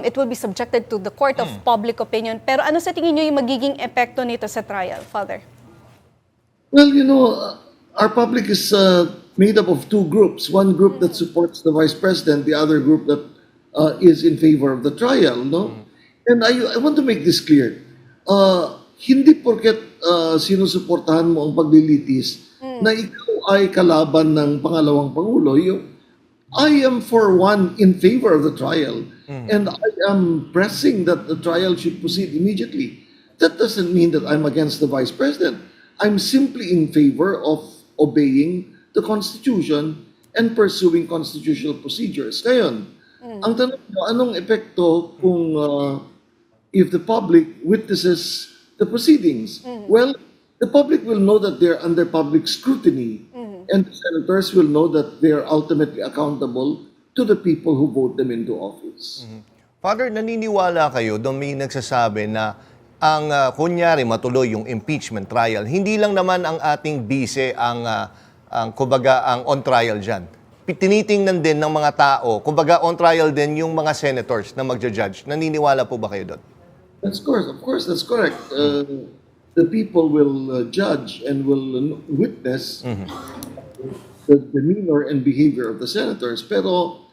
it will be subjected to the court of public opinion. Pero ano sa tingin nyo yung magiging epekto nito sa trial, Father? Well, our public is made up of two groups. One group that supports the Vice President, the other group that is in favor of the trial. No? And I want to make this clear. Hindi porket sinusuportahan mo ang paglilitis na ikaw ay kalaban ng pangalawang Pangulo. I am for one in favor of the trial. And I am pressing that the trial should proceed immediately. That doesn't mean that I'm against the Vice President. I'm simply in favor of obeying the Constitution and pursuing constitutional procedures. Ngayon, ang tanong ko, anong epekto kung if the public witnesses the proceedings? Well, the public will know that they're under public scrutiny, and the senators will know that they're ultimately accountable to the people who vote them into office. Father, naniniwala kayo doon may nagsasabi na ang kunyari matuloy yung impeachment trial, hindi lang naman ang ating bise ang on trial dyan. Tinitingnan din ng mga tao, kumbaga on trial din yung mga senators na magja-judge. Naniniwala po ba kayo doon? Of course, that's correct. The people will judge and will witness the demeanor and behavior of the senators. Pero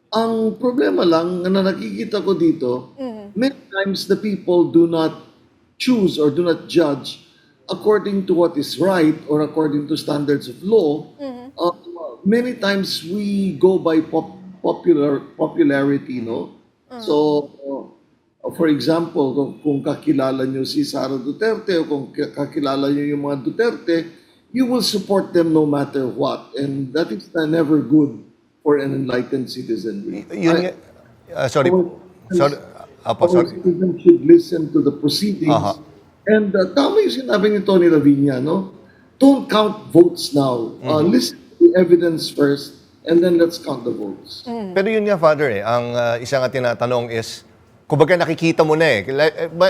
ang problema lang na nakikita ko dito, many times the people do not choose or do not judge according to what is right or according to standards of law. Many times we go by popularity, no? So, for example, kung kakilala nyo si Sara Duterte o kung kakilala nyo yung mga Duterte, you will support them no matter what. And that is never good for an enlightened citizenry. Sorry. Citizens should listen to the proceedings. And tama yung sinabi ni Tony Lavinia, no? Don't count votes now. Listen to the evidence first, and then let's count the votes. Pero yun nga, Father, ang isa nga tinatanong is, kumbaga nakikita mo na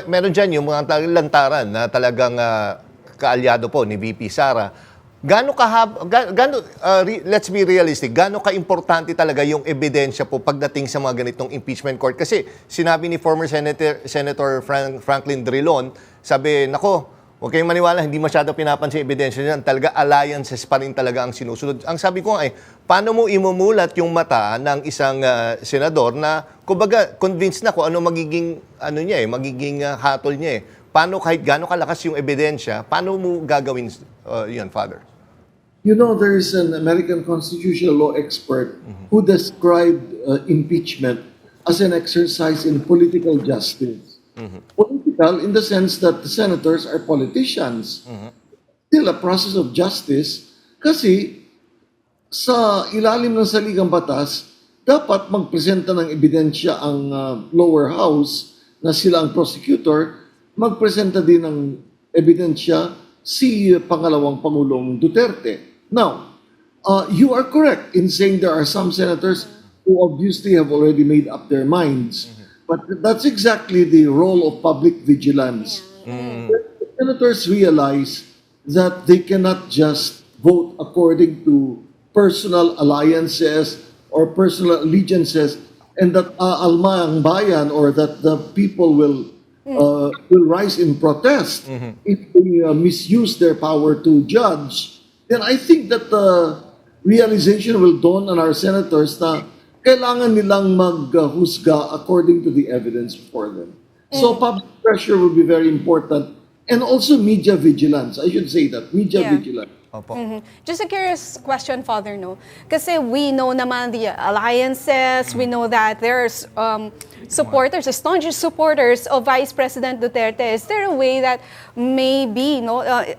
meron dyan yung mga lantaran na talagang kaalyado po ni VP Sara. Let's be realistic, gaano ka-importante talaga yung ebidensya po pagdating sa mga ganitong impeachment court? Kasi sinabi ni former Senator Franklin Drilon, sabi, nako, huwag kayong maniwala, hindi masyado pinapansin ebidensya niyan. Talaga alliances pa rin talaga ang sinusunod. Ang sabi ko nga paano mo imumulat yung mata ng isang senador na, kumbaga, convinced na kung ano magiging, magiging hatol niya Paano kahit gaano kalakas yung ebidensya, paano mo gagawin yun, Father? You know, there is an American constitutional law expert who described impeachment as an exercise in political justice. Political in the sense that the senators are politicians. Still a process of justice kasi sa ilalim ng saligang batas, dapat magpresenta ng ebidensya ang lower house na sila ang prosecutor, magpresenta din ng ebidensya si pangalawang Pangulong Duterte. Now, you are correct in saying there are some senators who obviously have already made up their minds. But that's exactly the role of public vigilance. The senators realize that they cannot just vote according to personal alliances or personal allegiances and that alma ang bayan or that the people will rise in protest if they misuse their power to judge. Then I think that the realization will dawn on our senators na kailangan nilang maghusga according to the evidence before them. So public pressure will be very important. And also media vigilance. I should say that. Media vigilance. Just a curious question, Father, no? Kasi we know naman the alliances, we know that there's supporters, staunch supporters of Vice President Duterte. Is there a way that maybe,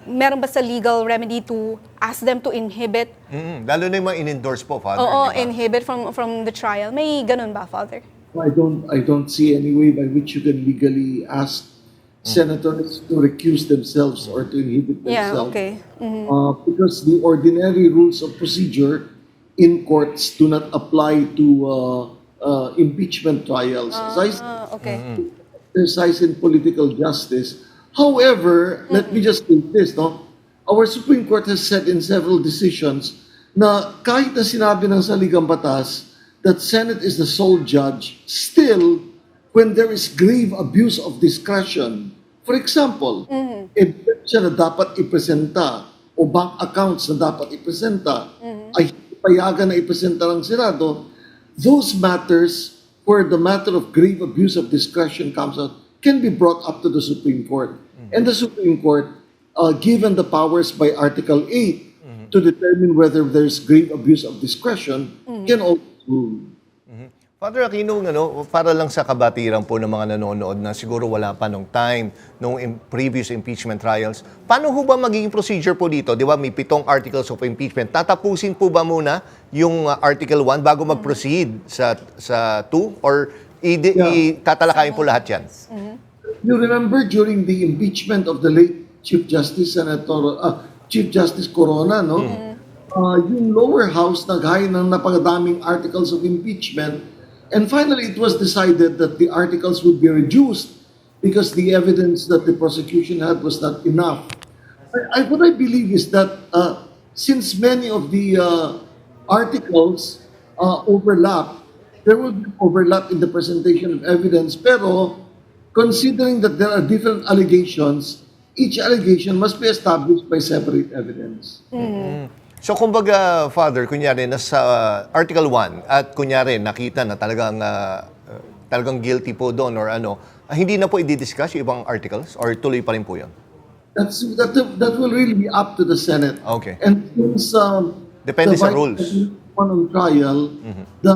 meron ba sa legal remedy to ask them to inhibit? Lalo na yung mga in-endorse po, Father. Oo, diba? inhibit from the trial. May ganun ba, Father? I don't see any way by which you can legally ask senators to recuse themselves or to inhibit themselves. Because the ordinary rules of procedure in courts do not apply to impeachment trials. Exercise in political justice. However, let me just state this, our Supreme Court has said in several decisions na kahit na sinabi ng saligang batas that Senate is the sole judge, still, when there is grave abuse of discretion, for example, ebidensya na dapat ipresenta o bank accounts na dapat ipresenta ay payagan na ipresenta ng Senado, those matters where the matter of grave abuse of discretion comes out can be brought up to the Supreme Court. And the Supreme Court, given the powers by Article 8 to determine whether there's grave abuse of discretion, can also rule. Father Aquino, para lang sa kabatiran po ng mga nanonood na siguro wala pa nung time, nung previous impeachment trials, paano ho ba magiging procedure po dito? Di ba, may 7 articles of impeachment. Tatapusin po ba muna yung Article 1 bago mag-proceed sa 2? Or tatalakayin po lahat yan? You remember during the impeachment of the late Chief Justice Chief Justice Corona, yung lower house naghain ng napakadaming articles of impeachment. And finally, it was decided that the articles would be reduced because the evidence that the prosecution had was not enough. What I believe is that since many of the articles overlap, there will be overlap in the presentation of evidence. Pero considering that there are different allegations, each allegation must be established by separate evidence. So kumbaga, Father, kunyari nasa Article 1 at kunyari nakita na talagang guilty po doon or hindi na po i-discuss yung ibang articles or tuloy pa rin po yun? That will really be up to the Senate. Okay. And since depende sa rules. On trial, the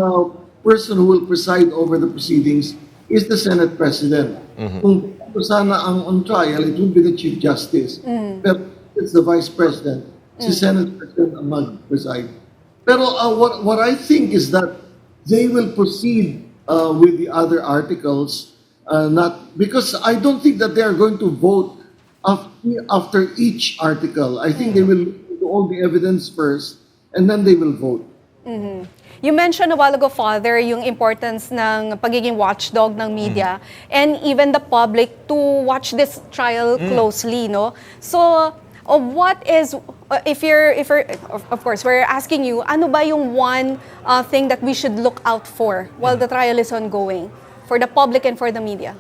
person who will preside over the proceedings is the Senate President. Kung sana ang on trial, it will be the Chief Justice. Pero it's the Vice President. Si Senate President ang mag-preside. Pero what I think is that they will proceed with the other articles, because I don't think that they are going to vote after each article. I think they will do all the evidence first and then they will vote. You mentioned a while ago, Father, yung importance ng pagiging watchdog ng media and even the public to watch this trial closely, no? So, what is, if you're, of course, we're asking you, ano ba yung one thing that we should look out for while the trial is ongoing for the public and for the media?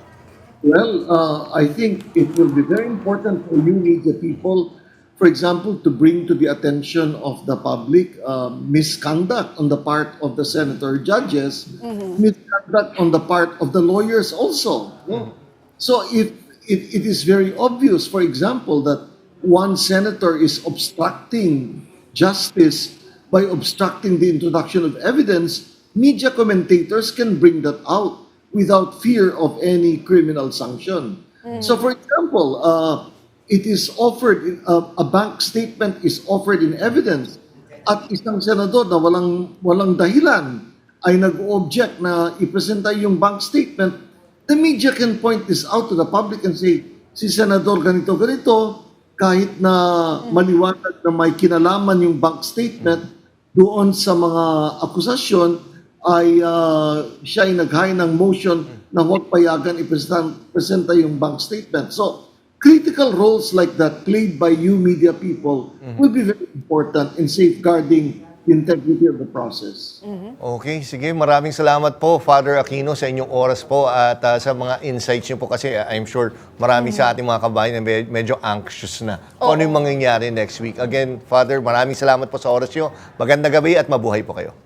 Well, I think it will be very important for you media people, for example, to bring to the attention of the public misconduct on the part of the senator judges, misconduct on the part of the lawyers also. So if it is very obvious, for example, that one senator is obstructing justice by obstructing the introduction of evidence, media commentators can bring that out without fear of any criminal sanction. So for example, it is offered, a bank statement is offered in evidence at isang senador na walang dahilan ay nag-object na ipresenta yung bank statement, the media can point this out to the public and say, si senador ganito, kahit na maliwanag na may kinalaman yung bank statement doon sa mga akusasyon, ay siya ay naghain ng motion na huwag payagan ipresenta yung bank statement. So, critical roles like that played by you media people will be very important in safeguarding the integrity of the process. Okay, sige. Maraming salamat po, Father Aquino, sa inyong oras po at sa mga insights niyo po kasi I'm sure marami sa ating mga kabayan na medyo anxious na kung ano yung mangyayari next week. Again, Father, maraming salamat po sa oras niyo. Magandang gabi at mabuhay po kayo.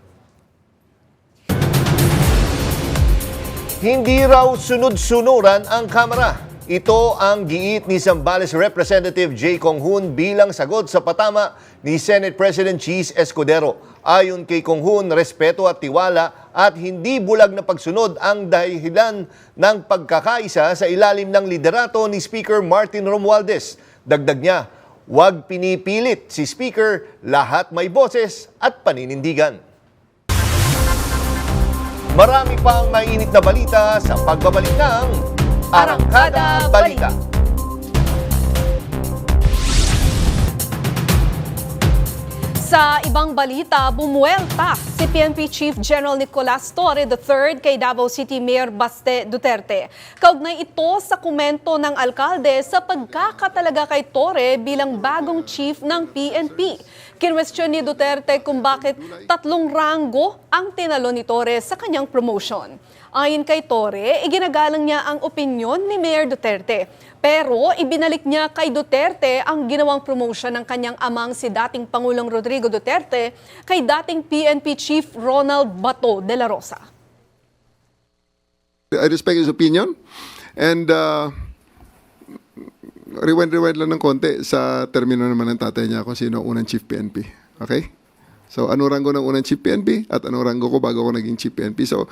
Hindi raw sunod-sunuran ang Kamara. Ito ang giit ni Zambales Representative J. Conghun bilang sagot sa patama ni Senate President Cheese Escudero. Ayon kay Conghun, respeto at tiwala at hindi bulag na pagsunod ang dahilan ng pagkakaisa sa ilalim ng liderato ni Speaker Martin Romualdez. Dagdag niya, huwag pinipilit si Speaker, lahat may boses at paninindigan. Marami pang mainit na balita sa pagbabalik ng Arangkada Balita. Sa ibang balita, bumuelta si PNP Chief General Nicolas Torre III kay Davao City Mayor Baste Duterte. Kaugnay ito sa komento ng alkalde sa pagkakatalaga kay Torre bilang bagong chief ng PNP. Kinwestiyon ni Duterte kung bakit 3 ranggo ang tinalo ni Torre sa kanyang promotion. Ayon kay Torre, iginagalang niya ang opinyon ni Mayor Duterte. Pero ibinalik niya kay Duterte ang ginawang promotion ng kanyang amang si dating Pangulong Rodrigo Duterte kay dating PNP Chief Ronald Bato de la Rosa. I respect his opinion and rewind lang ng konti sa termino naman ng tatay niya kung sino unang Chief PNP. Okay? So, ano ranggo ng unang Chief PNP at ano ranggo ko bago ako naging Chief PNP. So,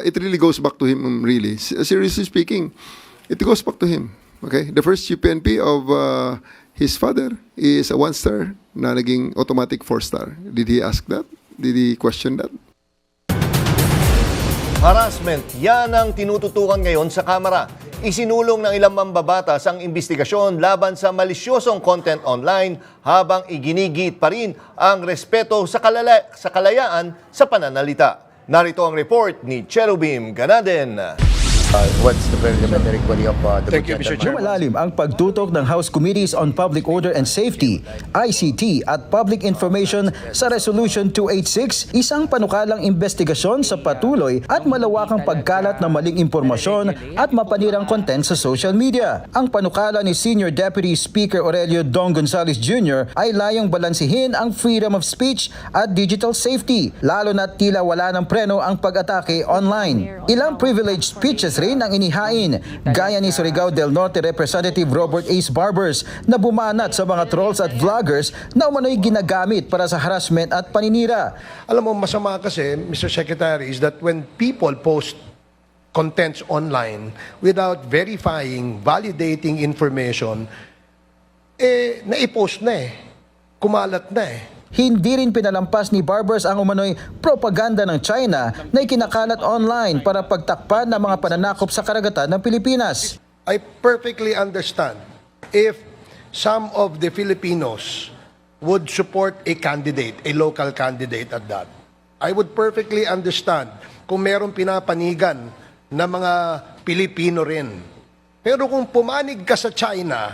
it really goes back to him really. Seriously speaking, it goes back to him. Okay? The first Chief PNP of his father is a 1-star na naging automatic 4-star. Did he ask that? Did he question that? Harassment, yan ang tinututukan ngayon sa Kamara. Isinulong ng ilang mambabatas ang investigasyon laban sa malisyosong content online habang iginigit pa rin ang respeto sa kalayaan sa pananalita. Narito ang report ni Cherubim Ganaden. What's the preliminary query of the Thank you, Mr. Chair. Lumalalim ang pagtutok ng House Committees on Public Order and Safety, ICT at Public Information sa Resolution 286, isang panukalang investigasyon sa patuloy at malawakang pagkalat ng maling impormasyon at mapanirang content sa social media. Ang panukala ni Senior Deputy Speaker Aurelio Dong Gonzales Jr. ay layong balansihin ang freedom of speech at digital safety, lalo na tila wala ng preno ang pag-atake online. Ilang privileged speeches rin ang inihain, gaya ni Surigao del Norte Representative Robert Ace Barbers na bumanat sa mga trolls at vloggers na umano'y ginagamit para sa harassment at paninira. Alam mo, masama kasi, Mr. Secretary, is that when people post contents online without verifying, validating information, naipost na kumalat na Hindi rin pinalampas ni Barbers ang umano'y propaganda ng China na ikinakalat online para pagtakpan ng mga pananakop sa karagatan ng Pilipinas. I perfectly understand if some of the Filipinos would support a candidate, a local candidate at that. I would perfectly understand kung merong pinapanigan na mga Pilipino rin. Pero kung pumanig ka sa China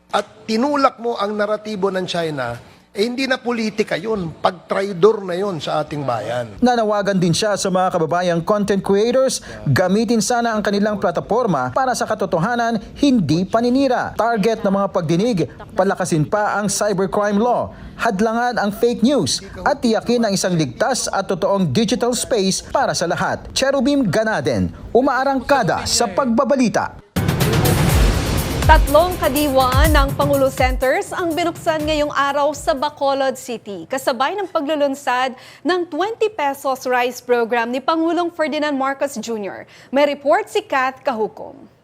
at tinulak mo ang naratibo ng China, hindi na politika yun. Pag-traidor na yun sa ating bayan. Nanawagan din siya sa mga kababayang content creators, gamitin sana ang kanilang plataforma para sa katotohanan, hindi paninira. Target ng mga pagdinig, palakasin pa ang cybercrime law, hadlangan ang fake news, at tiyakin ang isang ligtas at totoong digital space para sa lahat. Cherubim Ganaden, umaarangkada sa pagbabalita. 3 kadiwa ng Pangulo Centers ang binuksan ngayong araw sa Bacolod City, kasabay ng paglulunsad ng 20 pesos rice program ni Pangulong Ferdinand Marcos Jr. May report si Kath Kahukom.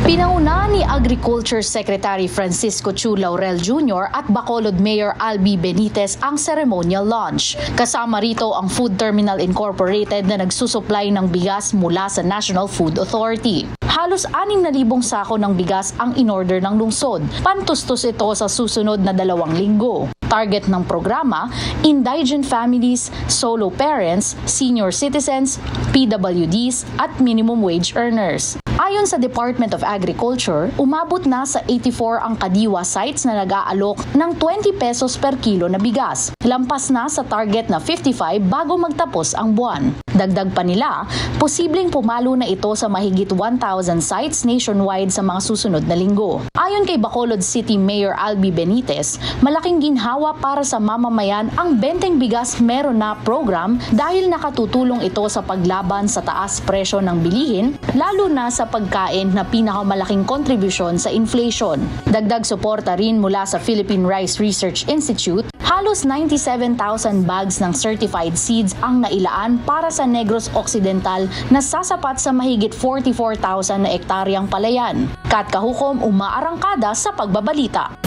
Pinauna ni Agriculture Secretary Francisco Chu Laurel Jr. at Bacolod Mayor Albi Benitez ang ceremonial launch. Kasama rito ang Food Terminal Incorporated na nagsusupply ng bigas mula sa National Food Authority. Halos 6,000 sako ng bigas ang inorder ng lungsod. Pantustos ito sa susunod na 2 linggo. Target ng programa, indigent families, solo parents, senior citizens, PWDs at minimum wage earners. Ayon sa Department of Agriculture, umabot na sa 84 ang kadiwa sites na nag-aalok ng 20 pesos per kilo na bigas. Lampas na sa target na 55 bago magtapos ang buwan. Dagdag pa nila, posibleng pumalo na ito sa mahigit 1,000 sites nationwide sa mga susunod na linggo. Ayon kay Bacolod City Mayor Albi Benitez, malaking ginhawa para sa mamamayan ang Benteng Bigas Meron Na program dahil nakatutulong ito sa paglaban sa taas presyo ng bilihin, lalo na sa pagkain na pinakamalaking kontribusyon sa inflation. Dagdag suporta rin mula sa Philippine Rice Research Institute, halos 97,000 bags ng certified seeds ang nailaan para sa Negros Occidental na sasapat sa mahigit 44,000 na ektaryang palayan. Kat Kahukom, umaarangkada sa pagbabalita.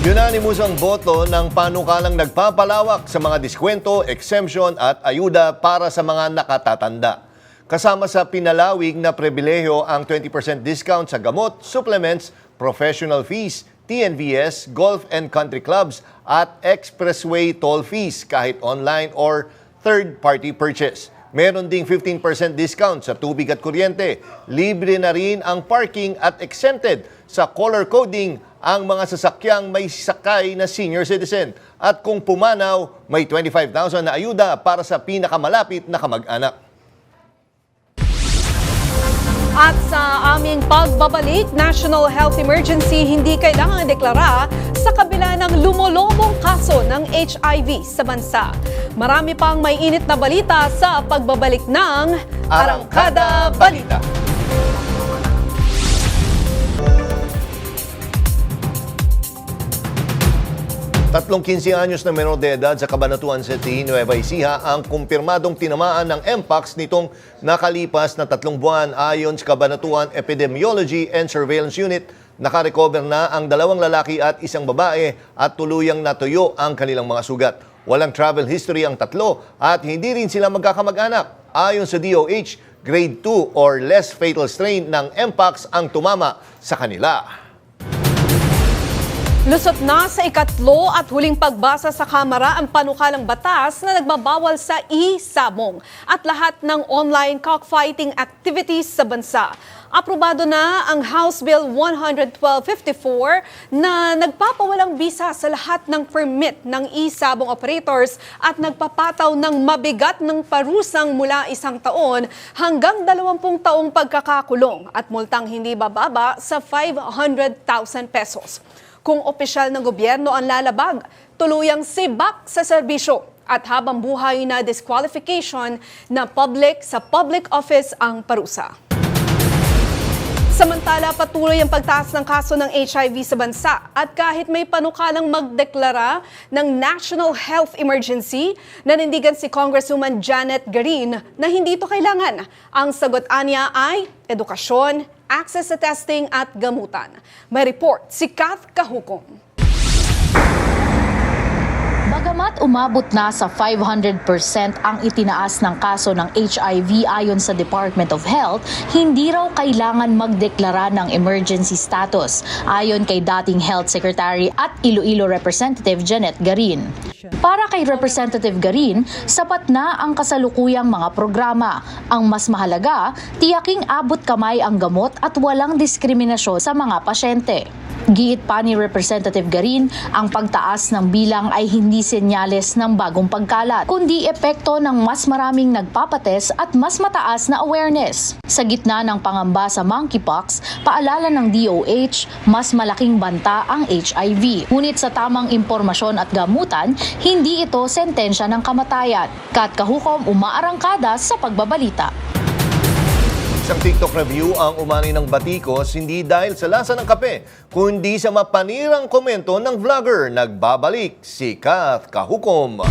Unanimous ang boto ng panukalang nagpapalawak sa mga diskwento, exemption at ayuda para sa mga nakatatanda. Kasama sa pinalawig na pribilehyo ang 20% discount sa gamot, supplements, professional fees, TNVS, golf and country clubs at expressway toll fees kahit online or third-party purchase. Meron ding 15% discount sa tubig at kuryente. Libre na rin ang parking at exempted sa color coding ang mga sasakyang may sakay na senior citizen. At kung pumanaw, may 25,000 na ayuda para sa pinakamalapit na kamag-anak. At sa aming pagbabalik, National Health Emergency hindi kailangan deklara sa kabila ng lumolobong kaso ng HIV sa bansa. Marami pang may init na balita sa pagbabalik ng Arangkada Balita. Tatlong 15 anyos na menor de edad sa Cabanatuan City, Nueva Ecija ang kumpirmadong tinamaan ng Mpox nitong nakalipas na 3 buwan. Ayon sa Cabanatuan Epidemiology and Surveillance Unit, nakarecover na ang 2 lalaki at 1 babae at tuluyang natuyo ang kanilang mga sugat. Walang travel history ang 3 at hindi rin sila magkakamag-anak. Ayon sa DOH, grade 2 or less fatal strain ng Mpox ang tumama sa kanila. Lusot na sa ikatlo at huling pagbasa sa Kamara ang panukalang batas na nagbabawal sa e-sabong at lahat ng online cockfighting activities sa bansa. Aprobado na ang House Bill 11254 na nagpapawalang bisa sa lahat ng permit ng e-sabong operators at nagpapataw ng mabigat ng parusang mula 1 taon hanggang 20 taong pagkakakulong at multang hindi bababa sa 500,000 pesos. Kung opisyal ng gobyerno ang lalabag, tuluyang sibak sa serbisyo at habang buhay na disqualification na sa public office ang parusa. Samantala, patuloy ang pagtaas ng kaso ng HIV sa bansa at kahit may panukalang magdeklara ng National Health Emergency, nanindigan si Congresswoman Janet Garin na hindi ito kailangan. Ang sagot niya ay edukasyon, access sa testing at gamutan. May report si Kath Kahukom. Bagamat umabot na sa 500% ang itinaas ng kaso ng HIV ayon sa Department of Health, hindi raw kailangan magdeklara ng emergency status, ayon kay dating Health Secretary at Iloilo Representative Janet Garin. Para kay Representative Garin, sapat na ang kasalukuyang mga programa. Ang mas mahalaga, tiyaking abot kamay ang gamot at walang diskriminasyon sa mga pasyente. Giit pa ni Representative Garin, ang pagtaas ng bilang ay hindi senyales ng bagong pagkalat, kundi epekto ng mas maraming nagpapates at mas mataas na awareness. Sa gitna ng pangamba sa monkeypox, paalala ng DOH, mas malaking banta ang HIV. Ngunit sa tamang impormasyon at gamutan, hindi ito sentensya ng kamatayan. Kat Kahukom, umaarangkada sa pagbabalita. Isang TikTok review ang umani ng batikos hindi dahil sa lasa ng kape, kundi sa mapanirang komento ng vlogger. Nagbabalik si Kat Kahukom.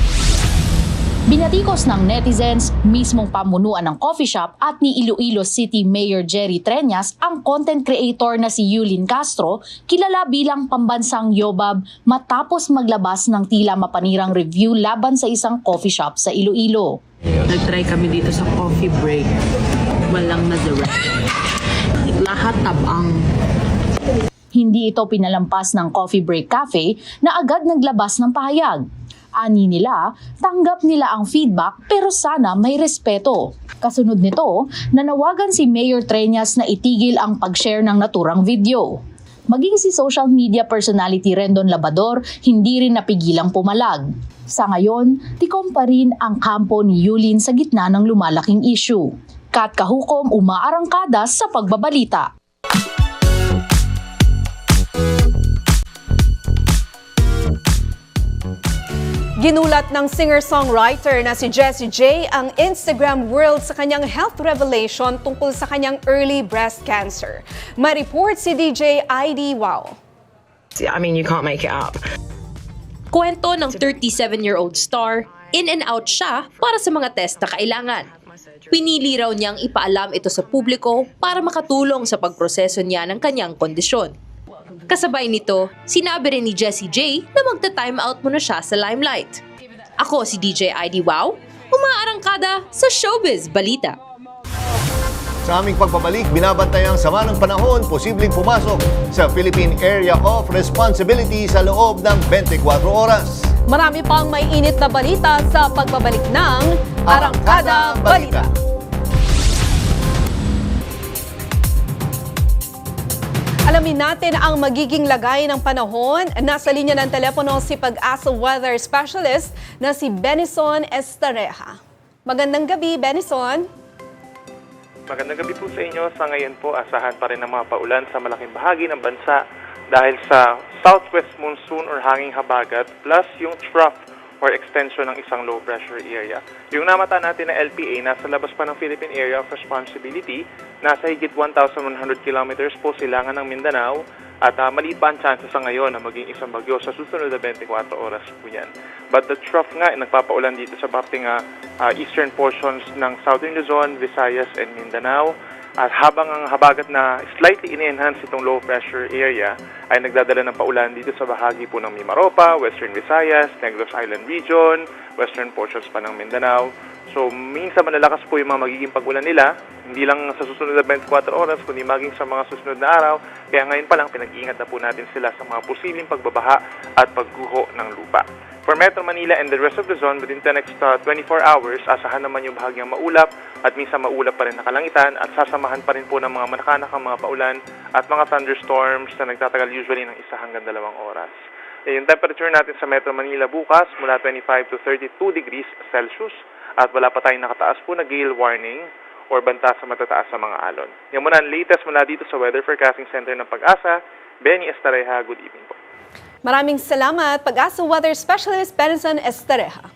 Binatikos ng netizens, mismong pamunuan ng coffee shop at ni Iloilo City Mayor Jerry Treñas ang content creator na si Yulin Castro, kilala bilang pambansang Yobab, matapos maglabas ng tila mapanirang review laban sa isang coffee shop sa Iloilo. Nag-try kami dito sa coffee break. Walang na-direct. Lahat tabang. Hindi ito pinalampas ng Coffee Break Cafe na agad naglabas ng pahayag. Ani nila, tanggap nila ang feedback pero sana may respeto. Kasunod nito, nanawagan si Mayor Treñas na itigil ang pag-share ng naturang video. Maging si social media personality Rendon Labador, hindi rin napigilang pumalag. Sa ngayon, tikom pa rin ang kampo ni Yulin sa gitna ng lumalaking issue. Kat Kahukom, umaarangkada sa pagbabalita. Ginulat ng singer-songwriter na si Jessie J ang Instagram world sa kanyang health revelation tungkol sa kanyang early breast cancer. May report si DJ ID Wow. I mean, you can't make it up. Kwento ng 37-year-old star, in and out siya para sa mga test na kailangan. Pinili raw niyang ipaalam ito sa publiko para makatulong sa pagproseso niya ng kanyang kondisyon. Kasabay nito, sinabi rin ni Jessie J na magta-time out muna siya sa limelight. Ako si DJ ID Wow, umaarangkada sa Showbiz Balita. Sa aming pagbabalik, binabantayang sama ng panahon, posibleng pumasok sa Philippine Area of Responsibility sa loob ng 24 oras. Marami pang may init na balita sa pagbabalik ng Arangkada Balita. Alamin natin ang magiging lagay ng panahon. Nasa linya ng telepono si Pag-asa Weather Specialist na si Benison Estareja. Magandang gabi, Benison. Magandang gabi po sa inyo. Sa ngayon po, asahan pa rin ang mga paulan sa malaking bahagi ng bansa dahil sa southwest monsoon or hanging habagat plus yung trough or extension ng isang low pressure area. Yung namata natin na LPA, nasa labas pa ng Philippine Area of Responsibility, nasa higit 1,100 kilometers po silangan ng Mindanao at maliit pa ang chances sa ngayon na maging isang bagyo sa susunod na 24 oras po yan. But the trough nga, nagpapaulan dito sa parting eastern portions ng Southern Luzon, Visayas, and Mindanao. At habang ang habagat na slightly in-enhance itong low pressure area ay nagdadala ng paulan dito sa bahagi po ng Mimaropa, Western Visayas, Negros Island Region, western portions pa ng Mindanao. So minsan malalakas po yung mga magiging pag-ulan nila, hindi lang sa susunod na 24 oras, kundi maging sa mga susunod na araw. Kaya ngayon pa lang pinag-iingat na po natin sila sa mga posibleng pagbabaha at pagguho ng lupa. For Metro Manila and the rest of the zone, within the next 24 hours, asahan naman yung bahagyang maulap at minsan maulap pa rin na kalangitan at sasamahan pa rin po ng mga manakanakang mga paulan at mga thunderstorms na nagtatagal usually ng 1 hanggang 2 oras. Yung temperature natin sa Metro Manila bukas mula 25 to 32 degrees Celsius at wala pa tayong nakataas po na gale warning or banta sa matataas sa mga alon. Yan muna ang latest mula dito sa Weather Forecasting Center ng Pag-asa. Benny Estareja, good evening po. Maraming salamat, Pag-asa Weather Specialist Benison Estareja.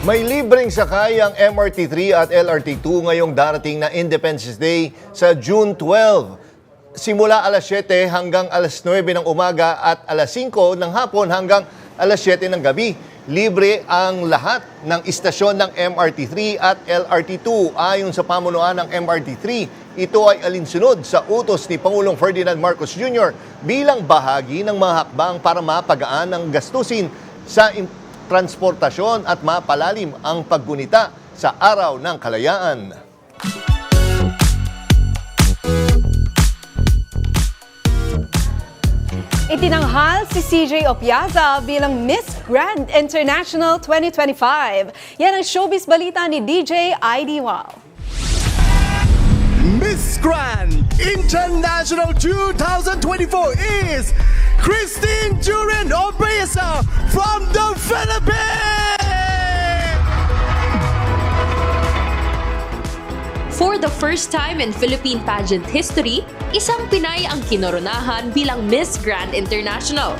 May libreng sakay ang MRT3 at LRT2 ngayong darating na Independence Day sa June 12. Simula alas 7 hanggang alas 9 ng umaga at alas 5 ng hapon hanggang alas 7 ng gabi. Libre ang lahat ng istasyon ng MRT3 at LRT2 ayon sa pamunuan ng MRT3. Ito ay alinsunod sa utos ni Pangulong Ferdinand Marcos Jr. bilang bahagi ng mga hakbang para mapagaan ang gastusin sa transportasyon at mapalalim ang paggunita sa Araw ng Kalayaan. Itinanghal si CJ Opiaza bilang Miss Grand International 2025. Yan ang showbiz balita ni DJ ID Wow. Miss Grand International 2024 is Christine Duran Obreza from the Philippines! For the first time in Philippine pageant history, isang Pinay ang kinoronahan bilang Miss Grand International.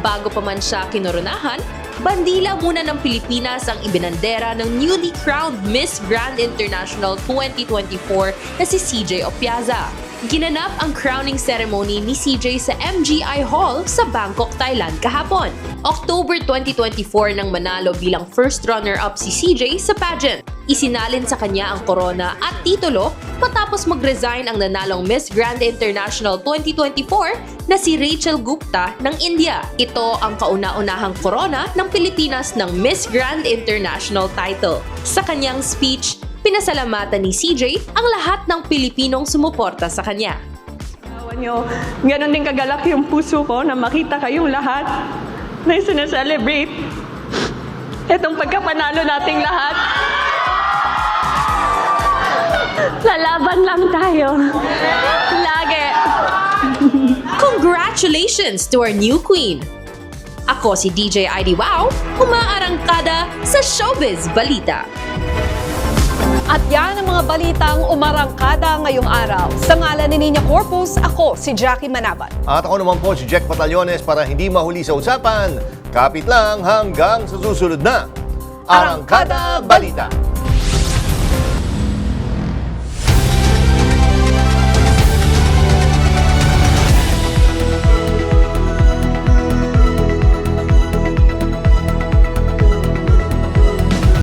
Bago pa man siya kinoronahan, bandila muna ng Pilipinas ang ibinandera ng newly crowned Miss Grand International 2024 na si CJ Opiaza. Ginanap ang crowning ceremony ni CJ sa MGI Hall sa Bangkok, Thailand kahapon. October 2024 nang manalo bilang first runner-up si CJ sa pageant. Isinalin sa kanya ang korona at titulo matapos mag-resign ang nanalong Miss Grand International 2024 na si Rachel Gupta ng India. Ito ang kauna-unahang korona ng Pilipinas ng Miss Grand International title. Sa kanyang speech, pinasalamatan ni CJ ang lahat ng Pilipinong sumuporta sa kanya. Nyo, ganon din kagalak yung puso ko na makita kayong lahat na sineselebrate itong pagkapanalo nating lahat. Lalaban lang tayo. Lagi. Congratulations to our new queen! Ako si DJ ID Wow, umaarangkada sa Showbiz Balita. At yan ang mga balitang umarangkada ngayong araw. Sa ngalan ni Nina Corpus, ako si Jackie Manabat. At ako naman po si Jack Batallones para hindi mahuli sa usapan. Kapit lang hanggang sa susunod na Arangkada Balita.